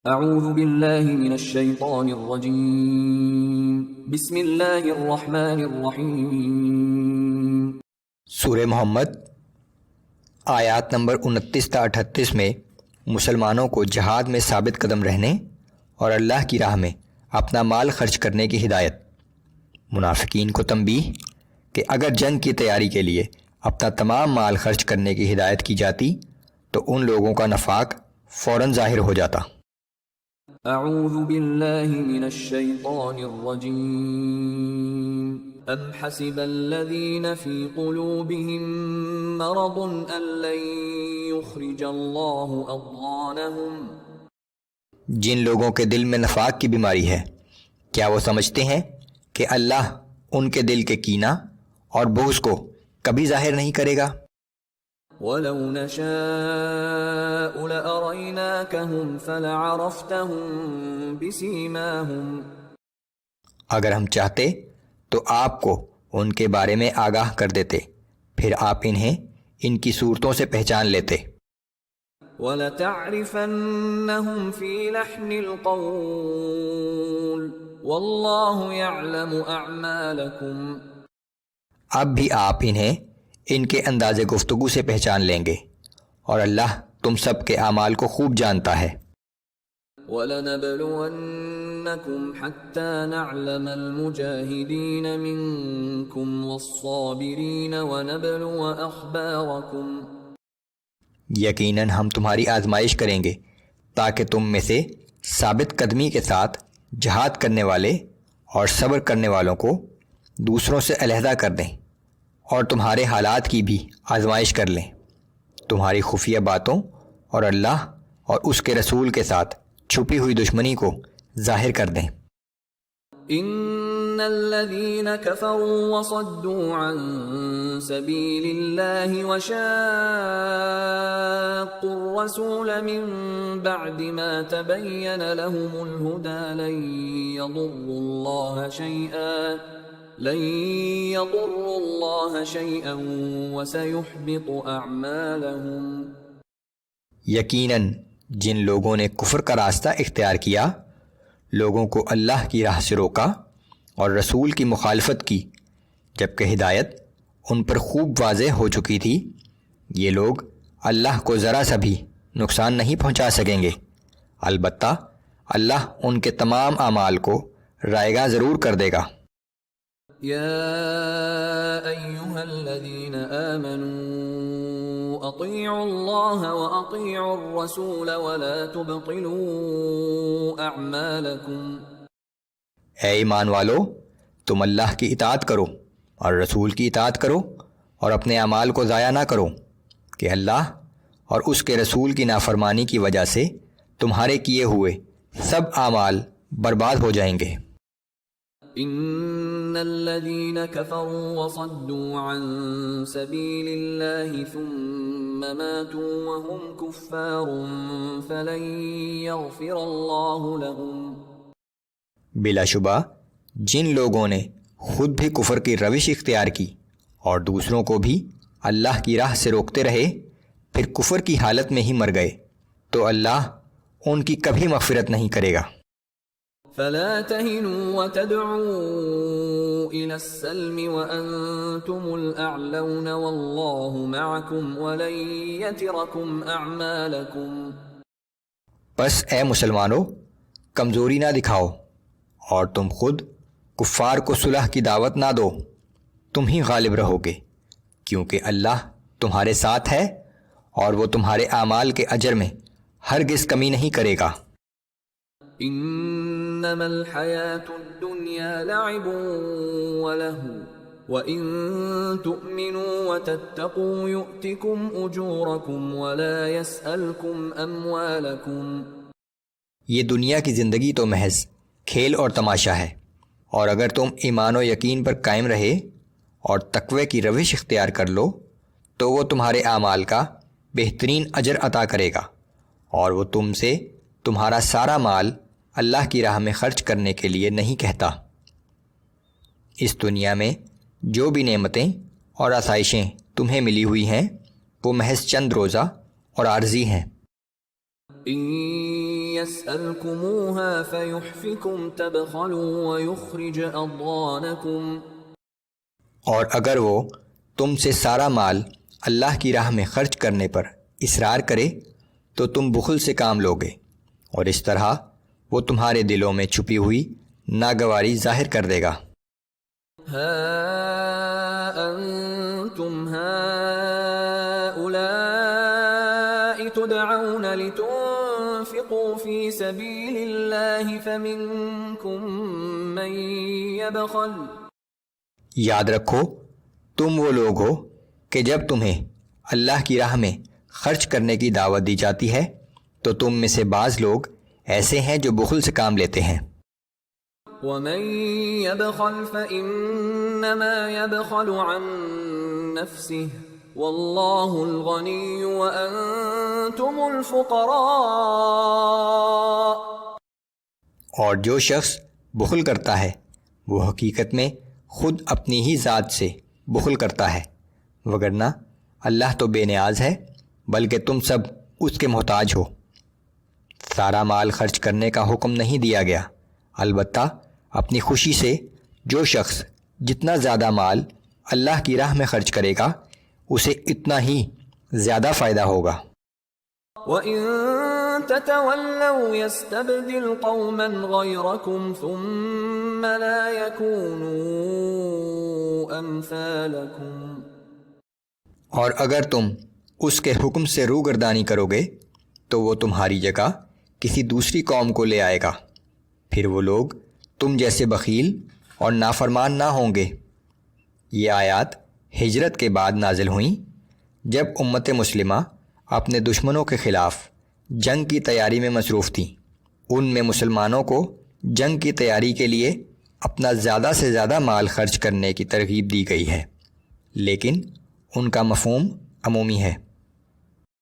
اعوذ باللہ من الشیطان الرجیم بسم اللہ الرحمن الرحیم۔ سورہ محمد آیات نمبر 29 تا 38 میں مسلمانوں کو جہاد میں ثابت قدم رہنے اور اللہ کی راہ میں اپنا مال خرچ کرنے کی ہدایت۔ منافقین کو تنبیہ کہ اگر جنگ کی تیاری کے لیے اپنا تمام مال خرچ کرنے کی ہدایت کی جاتی تو ان لوگوں کا نفاق فوراً ظاہر ہو جاتا۔ اعوذ باللہ من الشیطان الرجیم۔ ام حسب الذین فی قلوبهم مرض ان لن یخرج اللہ اضغانهم۔ جن لوگوں کے دل میں نفاق کی بیماری ہے کیا وہ سمجھتے ہیں کہ اللہ ان کے دل کے کینہ اور بغض کو کبھی ظاہر نہیں کرے گا؟ وَلَوْ نَشَاءُ لَأَرَيْنَاكَهُمْ فَلَعَرَفْتَهُمْ بِسِيمَاهُمْ۔ اگر ہم چاہتے تو آپ کو ان کے بارے میں آگاہ کر دیتے، پھر آپ انہیں ان کی صورتوں سے پہچان لیتے۔ وَلَتَعْرِفَنَّهُمْ فِي لَحْنِ الْقَوْلِ وَاللَّهُ يَعْلَمُ أَعْمَالَكُمْ۔ اب بھی آپ انہیں ان کے انداز گفتگو سے پہچان لیں گے اور اللہ تم سب کے اعمال کو خوب جانتا ہے۔ وَلَنَبْلُوَنَّكُمْ حَتَّى نَعْلَمَ الْمُجَاهِدِينَ مِنكُمْ وَالصَّابِرِينَ وَنَبْلُوَ أَخْبَارَكُمْ۔ یقیناً ہم تمہاری آزمائش کریں گے تاکہ تم میں سے ثابت قدمی کے ساتھ جہاد کرنے والے اور صبر کرنے والوں کو دوسروں سے علیحدہ کر دیں اور تمہارے حالات کی بھی آزمائش کر لیں، تمہاری خفیہ باتوں اور اللہ اور اس کے رسول کے ساتھ چھپی ہوئی دشمنی کو ظاہر کر دیں۔ ان الذين كفروا وصدوا عن سبيل الله وشاقوا الرسول من بعد ما تبين لهم الهدى لن يضروا الله شيئا وسيحبط اعمالهم۔ یقیناً جن لوگوں نے کفر کا راستہ اختیار کیا، لوگوں کو اللہ کی راہ سے روکا اور رسول کی مخالفت کی جبکہ ہدایت ان پر خوب واضح ہو چکی تھی، یہ لوگ اللہ کو ذرا سا بھی نقصان نہیں پہنچا سکیں گے، البتہ اللہ ان کے تمام اعمال کو رائیگاں ضرور کر دے گا۔ یا ایہا الذین آمنوا اطیعوا اللہ واطیعوا الرسول ولا تبطلوا اعمالکم۔ اے ایمان والو، تم اللہ کی اطاعت کرو اور رسول کی اطاعت کرو اور اپنے اعمال کو ضائع نہ کرو کہ اللہ اور اس کے رسول کی نافرمانی کی وجہ سے تمہارے کیے ہوئے سب اعمال برباد ہو جائیں گے۔ ان الذين كفروا وصدوا عن سبيل الله ثم ماتوا وهم كفار فلن يغفر الله لهم۔ بلا شبہ جن لوگوں نے خود بھی کفر کی روش اختیار کی اور دوسروں کو بھی اللہ کی راہ سے روکتے رہے، پھر کفر کی حالت میں ہی مر گئے تو اللہ ان کی کبھی مغفرت نہیں کرے گا۔ فلا تهنوا وتدعوا إلى السلم وأنتم الأعلون والله معكم ولن يتركم أعمالكم۔ بس اے مسلمانوں، کمزوری نہ دکھاؤ اور تم خود کفار کو صلح کی دعوت نہ دو، تم ہی غالب رہو گے کیونکہ اللہ تمہارے ساتھ ہے اور وہ تمہارے اعمال کے اجر میں ہرگز کمی نہیں کرے گا۔ انما الحیاة الدنیا لعب ولہو وَإِن تُؤْمِنُوا وَتَتَّقُوا يُؤْتِكُمْ أُجُورَكُمْ وَلَا يَسْأَلْكُمْ أَمْوَالَكُمْ۔ یہ دنیا کی زندگی تو محض کھیل اور تماشا ہے، اور اگر تم ایمان و یقین پر قائم رہے اور تقوی کی روش اختیار کر لو تو وہ تمہارے اعمال کا بہترین اجر عطا کرے گا، اور وہ تم سے تمہارا سارا مال اللہ کی راہ میں خرچ کرنے کے لیے نہیں کہتا۔ اس دنیا میں جو بھی نعمتیں اور آسائشیں تمہیں ملی ہوئی ہیں وہ محض چند روزہ اور عارضی ہیں۔ إن يسألكموها فيحفكم تبخلوا ويخرج أضغانكم اور اگر وہ تم سے سارا مال اللہ کی راہ میں خرچ کرنے پر اصرار کرے تو تم بخل سے کام لوگے، اور اس طرح وہ تمہارے دلوں میں چھپی ہوئی ناگواری ظاہر کر دے گا۔ ها أنتم هؤلاء تدعون لتنفقوا في سبيل الله فمنكم من يبخل۔ یاد رکھو تم وہ لوگ ہو کہ جب تمہیں اللہ کی راہ میں خرچ کرنے کی دعوت دی جاتی ہے تو تم میں سے بعض لوگ ایسے ہیں جو بخل سے کام لیتے ہیں۔ ومن يبخل فإنما يبخل عن نفسه والله الغني وأنتم الفقراء۔ اور جو شخص بخل کرتا ہے وہ حقیقت میں خود اپنی ہی ذات سے بخل کرتا ہے، وگرنہ اللہ تو بے نیاز ہے بلکہ تم سب اس کے محتاج ہو۔ سارا مال خرچ کرنے کا حکم نہیں دیا گیا، البتہ اپنی خوشی سے جو شخص جتنا زیادہ مال اللہ کی راہ میں خرچ کرے گا اسے اتنا ہی زیادہ فائدہ ہوگا۔ وَإِن تَتَوَلَّوْا يَسْتَبْدِلْ قَوْمًا غَيْرَكُمْ ثُمَّ لَا يَكُونُوا أَمْثَالَكُمْ۔ اور اگر تم اس کے حکم سے روگردانی کرو گے تو وہ تمہاری جگہ کسی دوسری قوم کو لے آئے گا، پھر وہ لوگ تم جیسے بخیل اور نافرمان نہ ہوں گے۔ یہ آیات ہجرت کے بعد نازل ہوئیں جب امت مسلمہ اپنے دشمنوں کے خلاف جنگ کی تیاری میں مصروف تھیں۔ ان میں مسلمانوں کو جنگ کی تیاری کے لیے اپنا زیادہ سے زیادہ مال خرچ کرنے کی ترغیب دی گئی ہے، لیکن ان کا مفہوم عمومی ہے۔